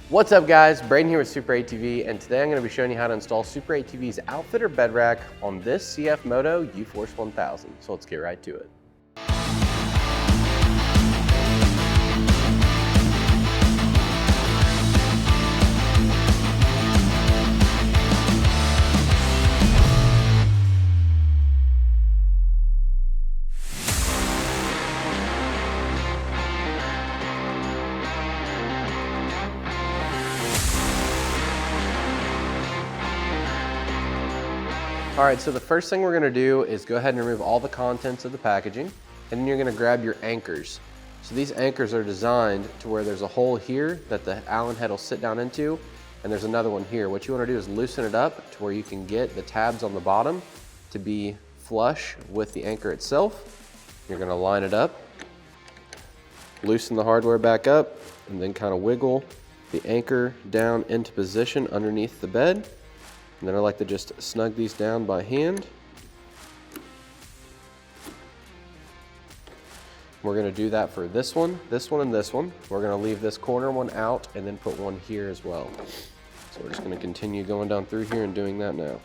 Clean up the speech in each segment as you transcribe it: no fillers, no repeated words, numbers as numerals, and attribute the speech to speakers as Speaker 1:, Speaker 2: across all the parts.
Speaker 1: What's up guys, Braden here with SuperATV, and today I'm going to be showing you how to install SuperATV's outfitter bed rack on this CFMoto UForce 1000. So let's get right to it. All right, so the first thing we're gonna do is go ahead and remove all the contents of the packaging, and then you're gonna grab your anchors. So these anchors are designed to where there's a hole here that the Allen head will sit down into, and there's another one here. What you wanna do is loosen it up to where you can get the tabs on the bottom to be flush with the anchor itself. You're gonna line it up, loosen the hardware back up, and then kind of wiggle the anchor down into position underneath the bed. And then I like to just snug these down by hand. We're gonna do that for this one, and this one. We're gonna leave this corner one out and then put one here as well. So we're just gonna continue going down through here and doing that now.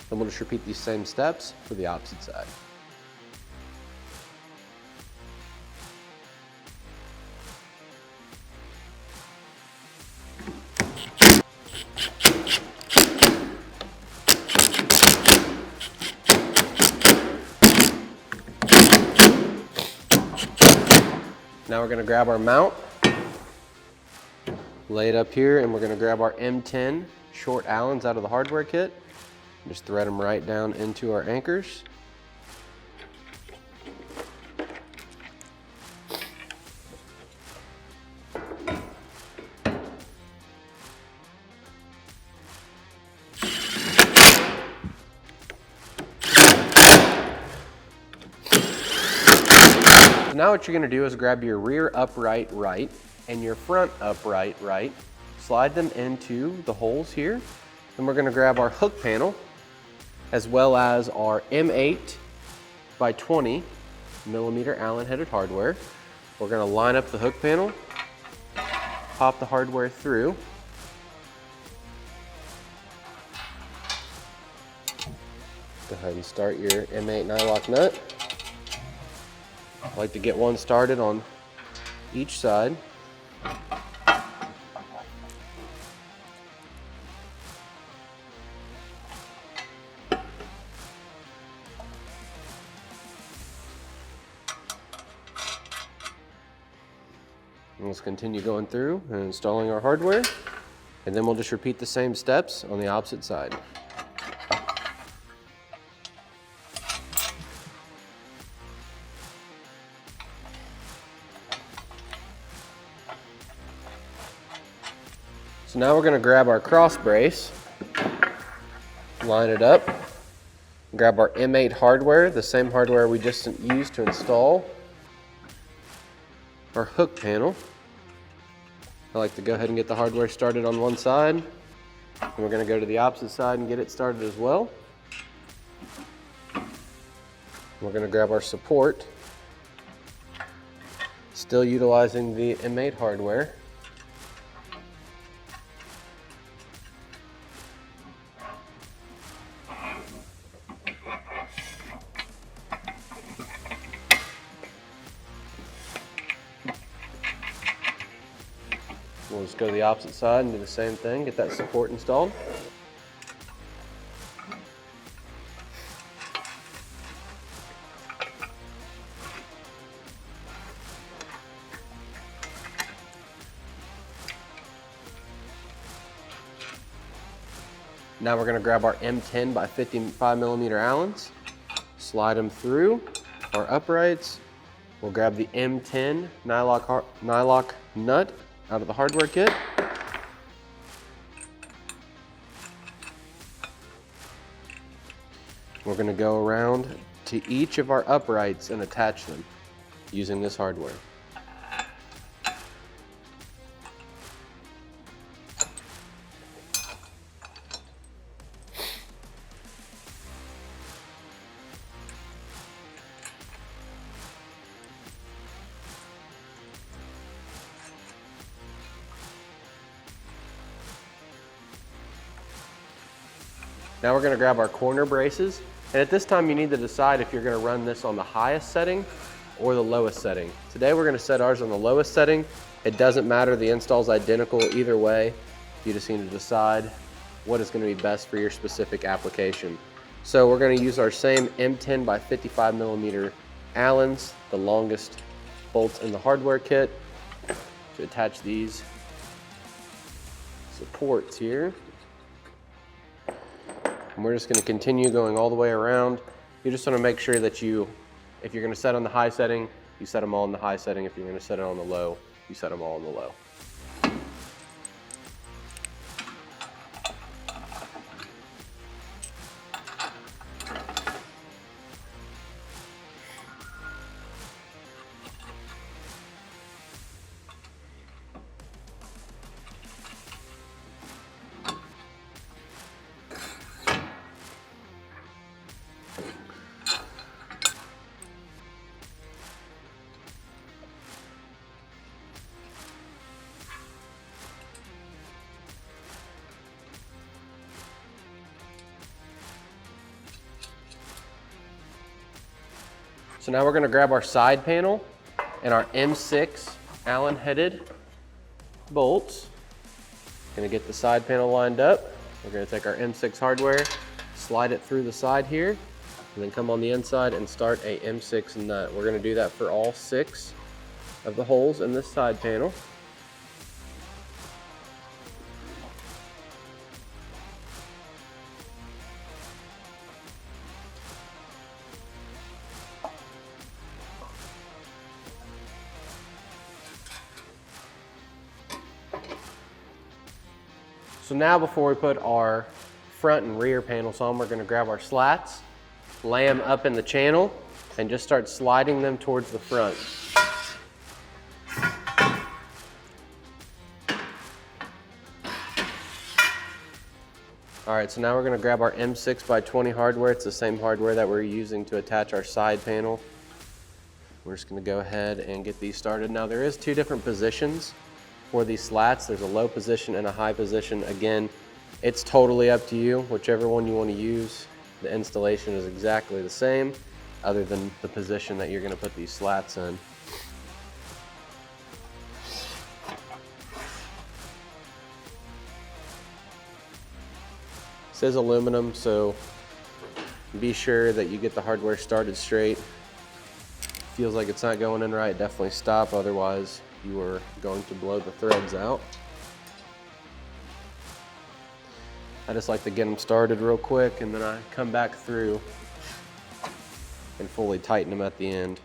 Speaker 1: Then we'll just repeat these same steps for the opposite side. Now we're gonna grab our mount, lay it up here, and we're gonna grab our M10 short Allens out of the hardware kit. Just thread them right down into our anchors. Now what you're gonna do is grab your rear upright right and your front upright right, slide them into the holes here. Then we're gonna grab our hook panel as well as our M8 by 20 millimeter Allen headed hardware. We're gonna line up the hook panel, pop the hardware through. Go ahead and start your M8 nylock nut. I like to get one started on each side. And let's continue going through and installing our hardware, and then we'll just repeat the same steps on the opposite side. So now we're going to grab our cross brace, line it up, grab our M8 hardware, the same hardware we just used to install our hook panel. I like to go ahead and get the hardware started on one side, and we're going to go to the opposite side and get it started as well. We're going to grab our support, still utilizing the M8 hardware. We'll just go to the opposite side and do the same thing, get that support installed. Now we're going to grab our M10 by 55 millimeter Allens, slide them through our uprights. We'll grab the M10 nylock nut out of the hardware kit. We're going to go around to each of our uprights and attach them using this hardware. Now we're gonna grab our corner braces, and at this time you need to decide if you're gonna run this on the highest setting or the lowest setting. Today we're gonna set ours on the lowest setting. It doesn't matter, the install's identical either way. You just need to decide what is gonna be best for your specific application. So we're gonna use our same M10 by 55 millimeter Allens, the longest bolts in the hardware kit, to attach these supports here. And we're just gonna continue going all the way around. You just wanna make sure that if you're gonna set on the high setting, you set them all in the high setting. If you're gonna set it on the low, you set them all on the low. So now we're gonna grab our side panel and our M6 Allen headed bolts. Gonna get the side panel lined up. We're gonna take our M6 hardware, slide it through the side here, and then come on the inside and start a M6 nut. We're gonna do that for all 6 of the holes in this side panel. So now before we put our front and rear panels on, we're gonna grab our slats, lay them up in the channel, and just start sliding them towards the front. All right, so now we're gonna grab our M6 by 20 hardware. It's the same hardware that we're using to attach our side panel. We're just gonna go ahead and get these started. Now there is 2 different positions for these slats. There's a low position and a high position. Again, it's totally up to you, whichever one you want to use. The installation is exactly the same, other than the position that you're going to put these slats in. This is aluminum, so be sure that you get the hardware started straight. Feels like it's not going in right, definitely stop, otherwise you are going to blow the threads out. I just like to get them started real quick, and then I come back through and fully tighten them at the end.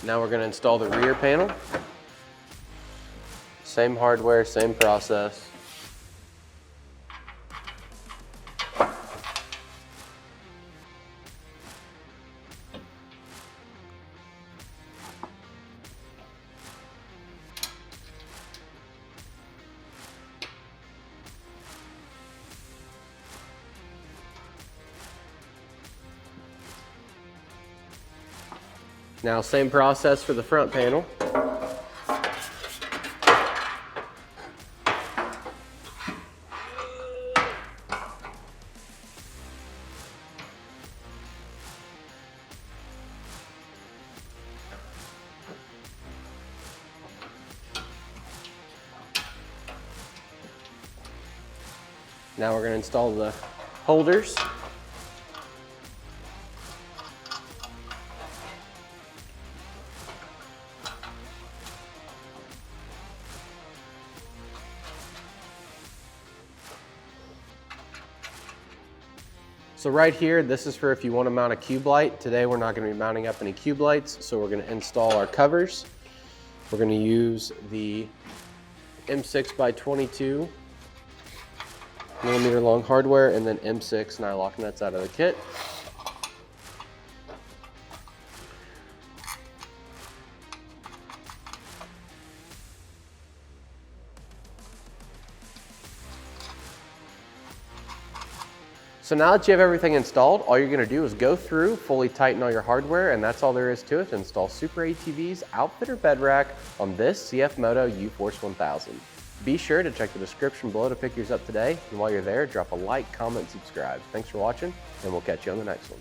Speaker 1: Now we're going to install the rear panel. Same hardware, same process. Now, same process for the front panel. Now we're going to install the holders. So right here, this is for if you want to mount a cube light. Today we're not going to be mounting up any cube lights, so we're going to install our covers. We're going to use the M6 by 22 millimeter long hardware and then M6 nylock nuts out of the kit. So now that you have everything installed, all you're gonna do is go through, fully tighten all your hardware, and that's all there is to it to install SuperATV's Outfitter Bed Rack on this CFMoto UForce 1000. Be sure to check the description below to pick yours up today, and while you're there, drop a like, comment, and subscribe. Thanks for watching, and we'll catch you on the next one.